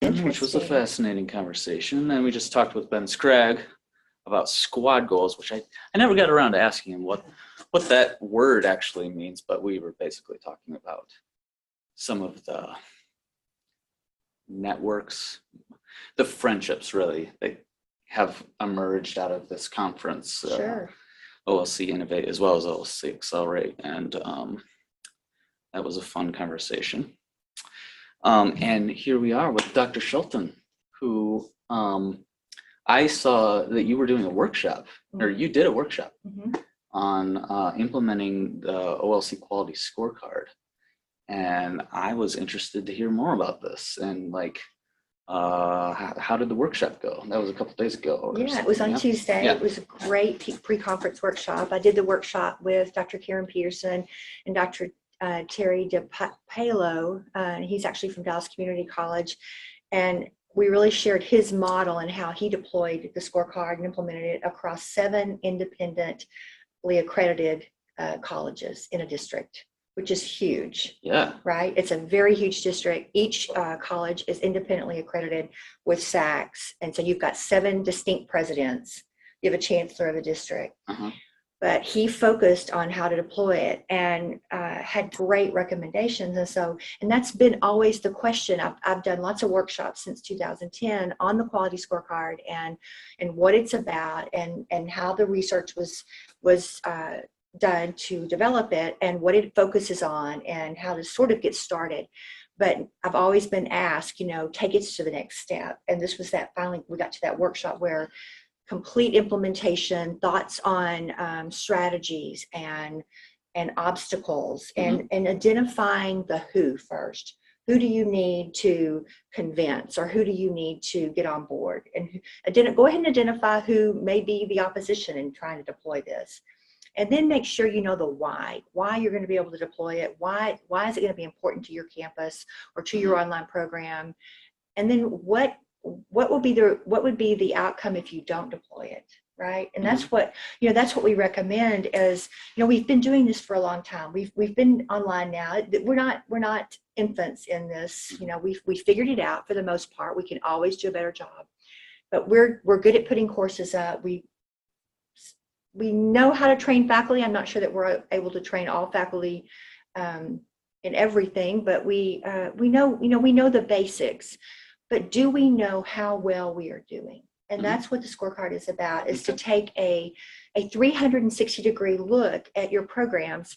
which was a fascinating conversation. And we just talked with Ben Scragg about squad goals, which I never got around to asking him what that word actually means, but we were basically talking about some of the networks, the friendships really that have emerged out of this conference. Sure. OLC Innovate as well as OLC Accelerate, and that was a fun conversation. And here we are with Dr. Shelton, who I saw that you were doing a workshop, or you did a workshop on implementing the OLC Quality Scorecard. And I was interested to hear more about this and like, how did the workshop go? That was a couple days ago. Yeah, it was on Tuesday. Yeah. It was a great pre-conference workshop. I did the workshop with Dr. Karen Peterson and Dr. Terry DePalo. He's actually from Dallas Community College. And we really shared his model and how he deployed the scorecard and implemented it across 7 independently accredited colleges in a district, which is huge. Yeah. Right? It's a very huge district. Each college is independently accredited with SACs. And so you've got 7 distinct presidents. You have a chancellor of the district. But he focused on how to deploy it and had great recommendations. And that's been always the question. I've done lots of workshops since 2010 on the quality scorecard and what it's about and how the research was done to develop it and what it focuses on and how to sort of get started. But I've always been asked, take it to the next step. And this was that finally we got to that workshop where complete implementation, thoughts on strategies and obstacles and identifying the who first. Who do you need to convince or who do you need to get on board? And go ahead and identify who may be the opposition in trying to deploy this. And then make sure you know the why you're going to be able to deploy it. Why is it going to be important to your campus or to your online program? And then what would be the outcome if you don't deploy it, right? And that's what we recommend is, we've been doing this for a long time. We've been online now. We're not infants in this. We figured it out for the most part. We can always do a better job. But we're good at putting courses up. We know how to train faculty. I'm not sure that we're able to train all faculty in everything, but we know the basics. But do we know how well we are doing? And that's what the scorecard is about, is to take a 360-degree look at your programs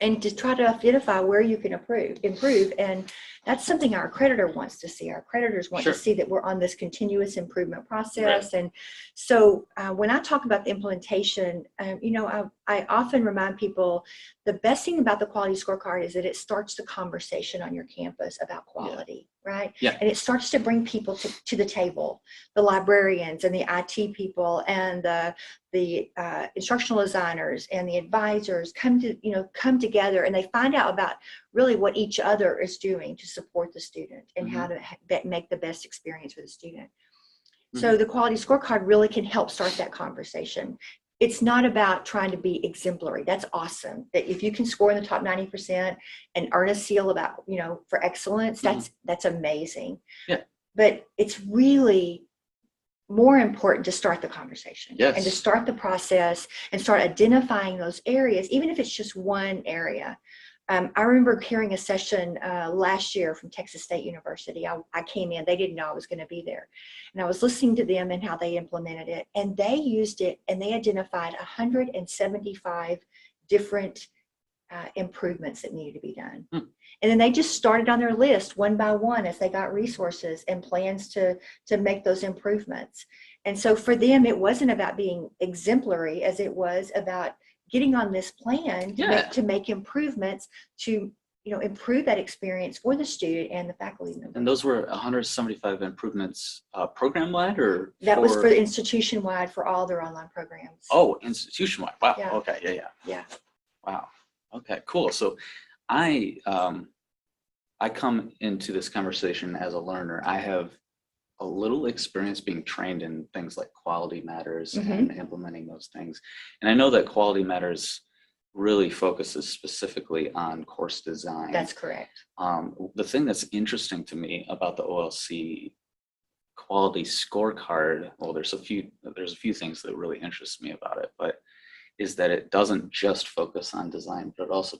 and to try to identify where you can improve. And that's something our accreditor wants to see. Our accreditors want to see that we're on this continuous improvement process. Right. And so when I talk about the implementation, I often remind people the best thing about the quality scorecard is that it starts the conversation on your campus about quality, right? Yeah. And it starts to bring people to the table, the librarians and the IT people and the instructional designers and the advisors come together and they find out about really what each other is doing to support the student and how to make the best experience for the student. So the quality scorecard really can help start that conversation. It's not about trying to be exemplary. That's awesome. That if you can score in the top 90% and earn a seal about, for excellence, that's amazing. Yeah. But it's really more important to start the conversation and to start the process and start identifying those areas, even if it's just one area. I remember hearing a session last year from Texas State University. I came in, they didn't know I was going to be there. And I was listening to them and how they implemented it. And they used it and they identified 175 different improvements that needed to be done. And then they just started on their list one by one as they got resources and plans to make those improvements. And so for them, it wasn't about being exemplary as it was about getting on this plan to make improvements to improve that experience for the student and the faculty member. And those were 175 improvements program-wide, or that was for institution-wide for all their online programs. Oh, institution-wide. Wow. Yeah. Okay. Yeah. Wow. Okay. Cool. So, I come into this conversation as a learner. I have a little experience being trained in things like quality matters and implementing those things. And I know that quality matters really focuses specifically on course design. That's correct. The thing that's interesting to me about the OLC Quality Scorecard, well, there's a few things that really interest me about it, but is that it doesn't just focus on design, but it also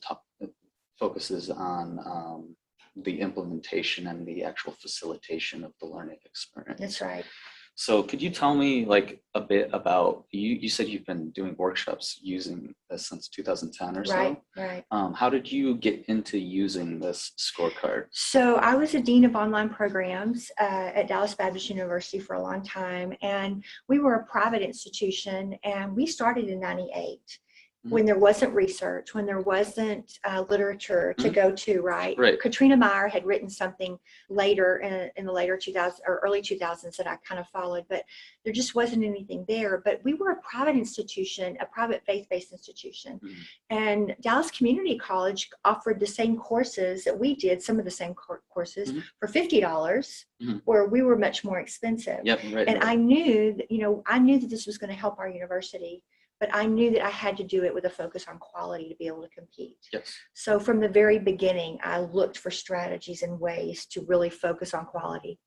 focuses on the implementation and the actual facilitation of the learning experience. That's right. So could you tell me like a bit about, you said you've been doing workshops using this since 2010 or so? Right. How did you get into using this scorecard? So I was a dean of online programs at Dallas Baptist University for a long time, and we were a private institution, and we started in 98. When there wasn't research, when there wasn't literature to go to, right? Katrina Meyer had written something later in the later 2000s or early 2000s that I kind of followed, but there just wasn't anything there. But we were a private institution, a private faith-based institution. And Dallas Community College offered the same courses that we did, some of the same courses for $50, where we were much more expensive. And I knew that, I knew that this was going to help our university. But I knew that I had to do it with a focus on quality to be able to compete. So from the very beginning, I looked for strategies and ways to really focus on quality.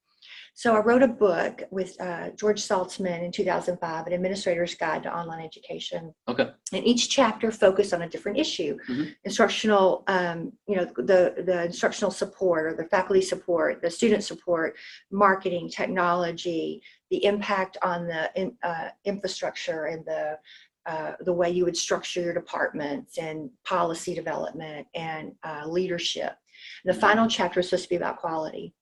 So I wrote a book with George Saltzman in 2005, An Administrator's Guide to Online Education. And each chapter focused on a different issue. Instructional, the instructional support or the faculty support, the student support, marketing, technology, the impact on the infrastructure and the way you would structure your departments and policy development and leadership. The final chapter is supposed to be about quality.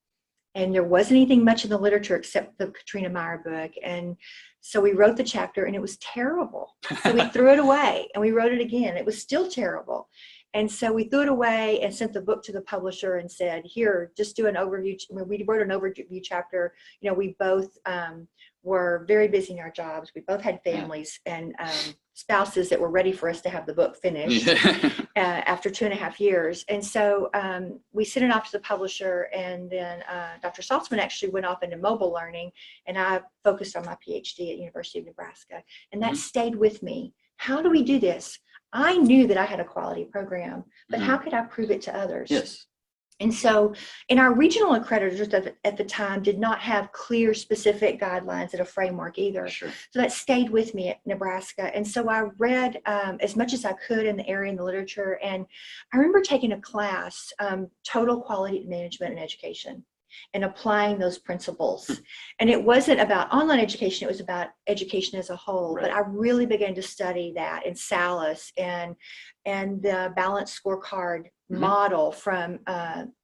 And there wasn't anything much in the literature except the Katrina Meyer book. And so we wrote the chapter and it was terrible. So we threw it away and we wrote it again. It was still terrible. And so we threw it away and sent the book to the publisher and said, here, just do an overview. We wrote an overview chapter. We both were very busy in our jobs. We both had families and spouses that were ready for us to have the book finished after 2.5 years. And so we sent it off to the publisher, and then Dr. Saltzman actually went off into mobile learning, and I focused on my PhD at University of Nebraska. And that stayed with me. How do we do this? I knew that I had a quality program, but how could I prove it to others? And so in our regional accreditors at the time did not have clear, specific guidelines and a framework either. So that stayed with me at Nebraska. And so I read as much as I could in the area in the literature. And I remember taking a class, Total Quality Management and Education, and applying those principles. And it wasn't about online education, it was about education as a whole. But I really began to study that in SALIS and the balanced scorecard model from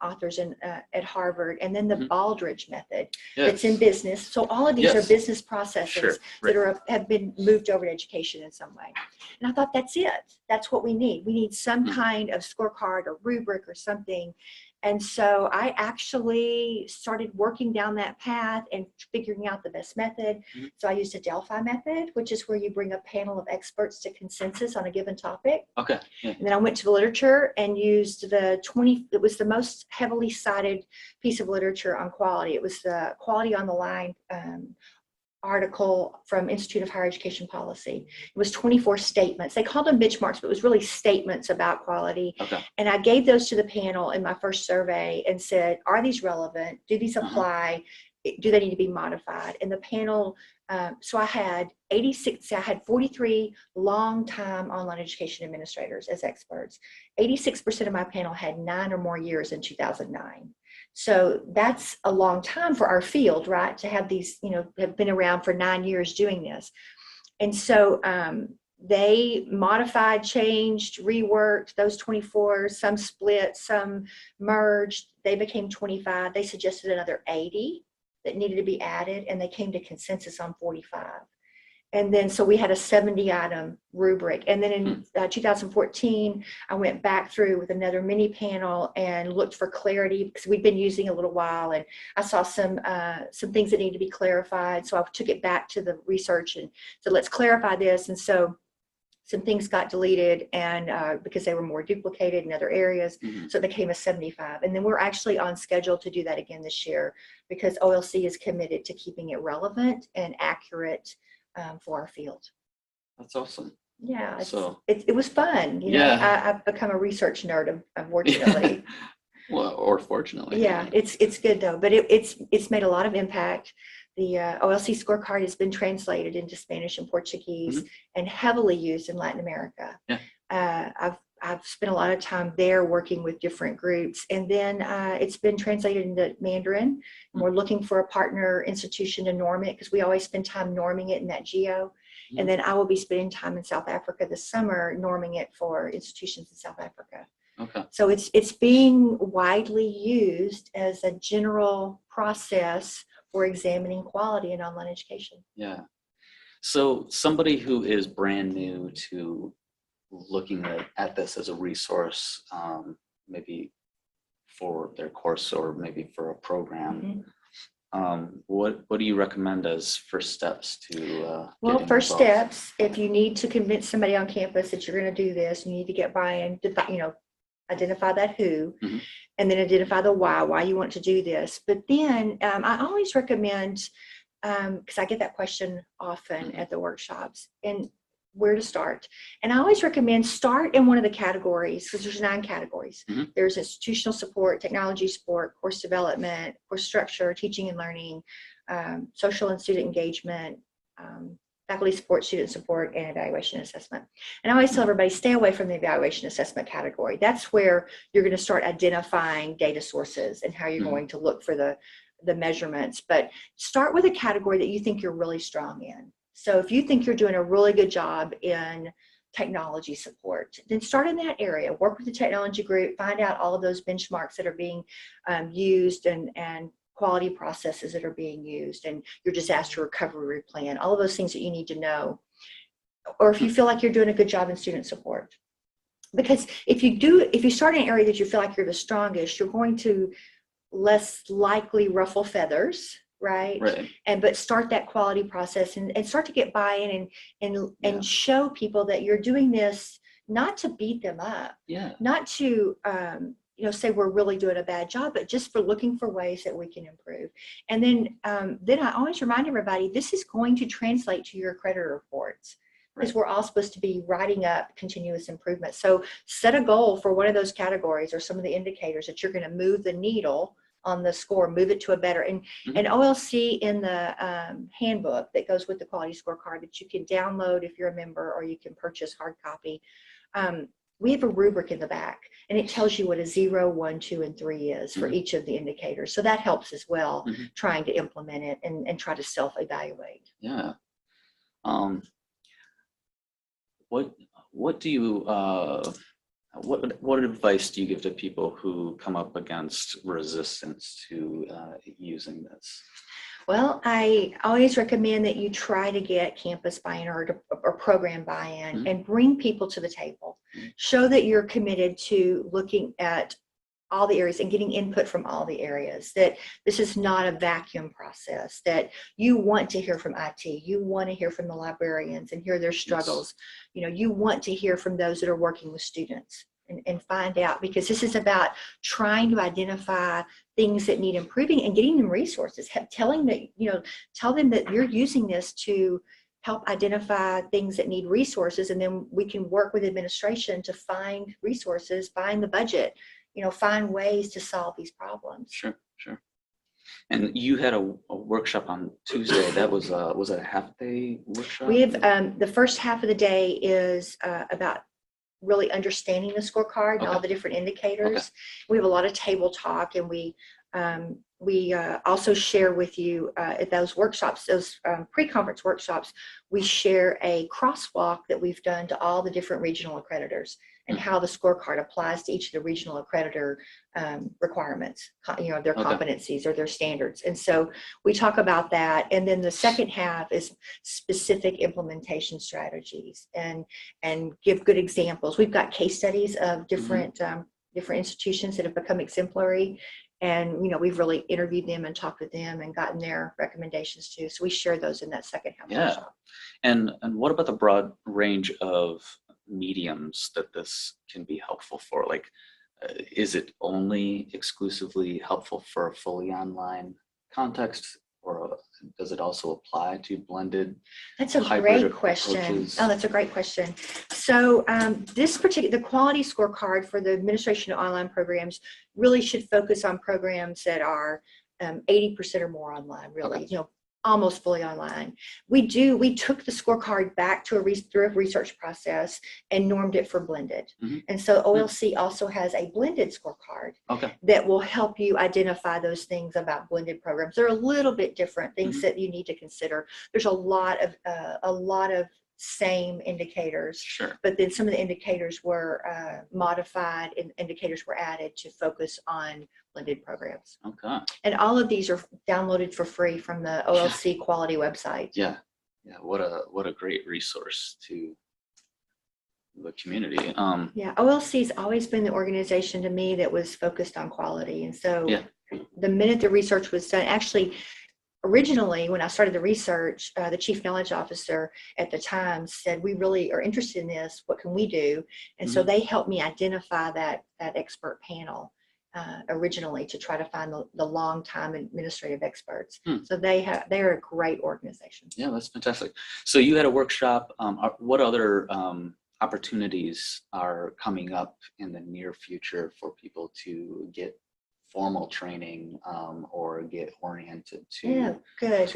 authors at Harvard, and then the Baldrige method that's in business. So all of these are business processes that have been moved over to education in some way. And I thought, that's it. That's what we need. We need some kind of scorecard or rubric or something. And so I actually started working down that path and figuring out the best method. So I used a Delphi method, which is where you bring a panel of experts to consensus on a given topic. And then I went to the literature and used it was the most heavily cited piece of literature on quality. It was the Quality on the Line article from Institute of Higher Education Policy. It was 24 statements. They called them benchmarks, but it was really statements about quality. And I gave those to the panel in my first survey and said, are these relevant? Do these apply? Do they need to be modified? And the panel, so I had 43 long-time online education administrators as experts. 86% of my panel had 9 or more years in 2009. So that's a long time for our field, right? To have these, have been around for 9 years doing this. And so they modified, changed, reworked those 24, some split, some merged. They became 25. They suggested another 80 that needed to be added, and they came to consensus on 45. And then, so we had a 70-item rubric. And then in 2014, I went back through with another mini panel and looked for clarity, because we'd been using a little while, and I saw some things that needed to be clarified. So I took it back to the research and said, let's clarify this. And so some things got deleted, and because they were more duplicated in other areas, so it became a 75. And then we're actually on schedule to do that again this year, because OLC is committed to keeping it relevant and accurate for our field. That's awesome. Yeah, So it was fun. You know, yeah. I've become a research nerd, unfortunately. Well, or fortunately. Yeah, it's good though, but it's made a lot of impact. The OLC scorecard has been translated into Spanish and Portuguese and heavily used in Latin America. Yeah. I've spent a lot of time there working with different groups, and then it's been translated into Mandarin. And we're looking for a partner institution to norm it because we always spend time norming it in that geo. And then I will be spending time in South Africa this summer norming it for institutions in South Africa. Okay. So it's being widely used as a general process for examining quality in online education. Yeah. So somebody who is brand new to looking at this as a resource, maybe for their course or maybe for a program, what do you recommend as first steps to well, first involved? steps, if you need to convince somebody on campus that you're going to do this, you need to get buy-in, identify that who, and then identify the why you want to do this. But then I always recommend, because I get that question often at the workshops, and where to start. And I always recommend start in one of the categories, because there's 9 categories. There's institutional support, technology support, course development, course structure, teaching and learning, social and student engagement, faculty support, student support, and evaluation and assessment. And I always tell everybody, stay away from the evaluation assessment category. That's where you're going to start identifying data sources and how you're going to look for the measurements. But start with a category that you think you're really strong in. So if you think you're doing a really good job in technology support, then start in that area. Work with the technology group, find out all of those benchmarks that are being used and quality processes that are being used, and your disaster recovery plan, all of those things that you need to know. Or if you feel like you're doing a good job in student support. Because if you start in an area that you feel like you're the strongest, you're going to less likely ruffle feathers, right? But start that quality process and start to get buy-in and show people that you're doing this not to beat them up, not to say we're really doing a bad job, but just for looking for ways that we can improve. And then I always remind everybody, this is going to translate to your accreditor reports, because we're all supposed to be writing up continuous improvement. So set a goal for one of those categories or some of the indicators that you're going to move the needle on the score, move it to a better. And OLC in the handbook that goes with the quality scorecard that you can download if you're a member, or you can purchase hard copy. We have a rubric in the back, and it tells you what a 0, 1, 2, and 3 is for each of the indicators. So that helps as well, trying to implement it and try to self-evaluate. Yeah. What do you what advice do you give to people who come up against resistance to using this? Well, I always recommend that you try to get campus buy-in or program buy-in and bring people to the table. Show that you're committed to looking at all the areas and getting input from all the areas, that this is not a vacuum process, that you want to hear from IT, you want to hear from the librarians and hear their struggles. You want to hear from those that are working with students and find out, because this is about trying to identify things that need improving and getting them resources, tell them that you're using this to help identify things that need resources, and then we can work with administration to find resources, find the budget, find ways to solve these problems. Sure. And you had a workshop on Tuesday. That was it a half-day workshop? We have the first half of the day is about really understanding the scorecard and all the different indicators. We have a lot of table talk, and we also share with you at those workshops, those pre-conference workshops, we share a crosswalk that we've done to all the different regional accreditors and how the scorecard applies to each of the regional accreditor requirements, their competencies or their standards. And so we talk about that. And then the second half is specific implementation strategies and give good examples. We've got case studies of different institutions that have become exemplary. And, we've really interviewed them and talked with them and gotten their recommendations too. So we share those in that second half workshop. And what about the broad range of mediums that this can be helpful for? Like, is it only exclusively helpful for a fully online context, or does it also apply to blended? That's a hybrid great question. approaches? Oh, that's a great question. So the quality scorecard for the administration of online programs really should focus on programs that are 80% or more online, really, Okay. almost fully online. We took the scorecard back to through a research process and normed it for blended. Mhm. And so OLC also has a blended scorecard Okay. that will help you identify those things about blended programs. They're a little bit different, things that you need to consider. There's a lot of same indicators, Sure. but then some of the indicators were modified and indicators were added to focus on blended programs. Okay. And all of these are downloaded for free from the OLC Quality website. Yeah. What a great resource to the community. Yeah, OLC's always been the organization to me that was focused on quality. And so the minute the research was done, actually, originally, when I started the research, the chief knowledge officer at the time said, we really are interested in this. What can we do? And so they helped me identify that expert panel originally to try to find the long-time administrative experts. So they're a great organization. Yeah, that's fantastic. So you had a workshop. What other opportunities are coming up in the near future for people to get formal training or get oriented to? Yeah, good.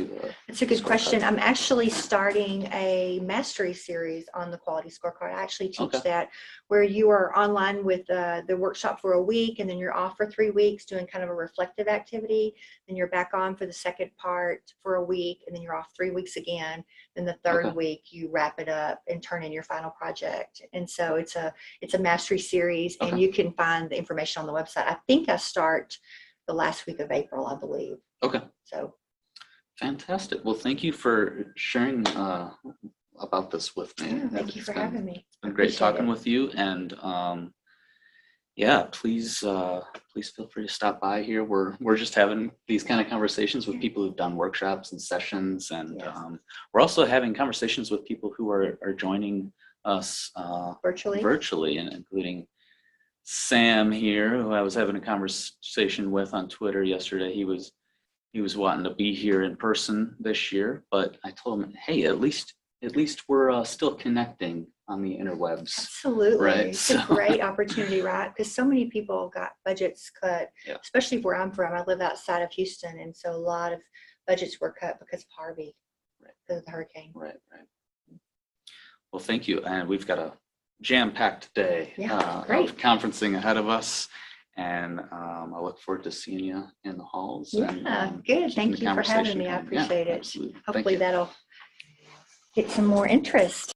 That's a good scorecard? question. I'm actually starting a mastery series on the quality scorecard. I actually teach that, where you are online with the workshop for a week, and then you're off for 3 weeks doing kind of a reflective activity. Then you're back on for the second part for a week, and then you're off 3 weeks again. Then the third week you wrap it up and turn in your final project. And so it's a mastery series, and you can find the information on the website. I think I start the last week of April, I believe. Okay. So fantastic. Well, thank you for sharing about this with me. Yeah, thank you for having me. It's been great talking with you, and please feel free to stop by here. We're just having these kind of conversations with people who've done workshops and sessions, and we're also having conversations with people who are joining us virtually, and including Sam here, who I was having a conversation with on Twitter yesterday. He was wanting to be here in person this year, but I told him, hey, at least we're still connecting on the interwebs. Absolutely. Right? It's a great opportunity, right? Because so many people got budgets cut, especially where I'm from. I live outside of Houston, and so a lot of budgets were cut because of Harvey, because of the hurricane. Right. Well, thank you. And we've got a jam-packed day of conferencing ahead of us. And I look forward to seeing you in the halls. Yeah, good. Thank you for having me. I appreciate it. Absolutely. Hopefully that'll get some more interest.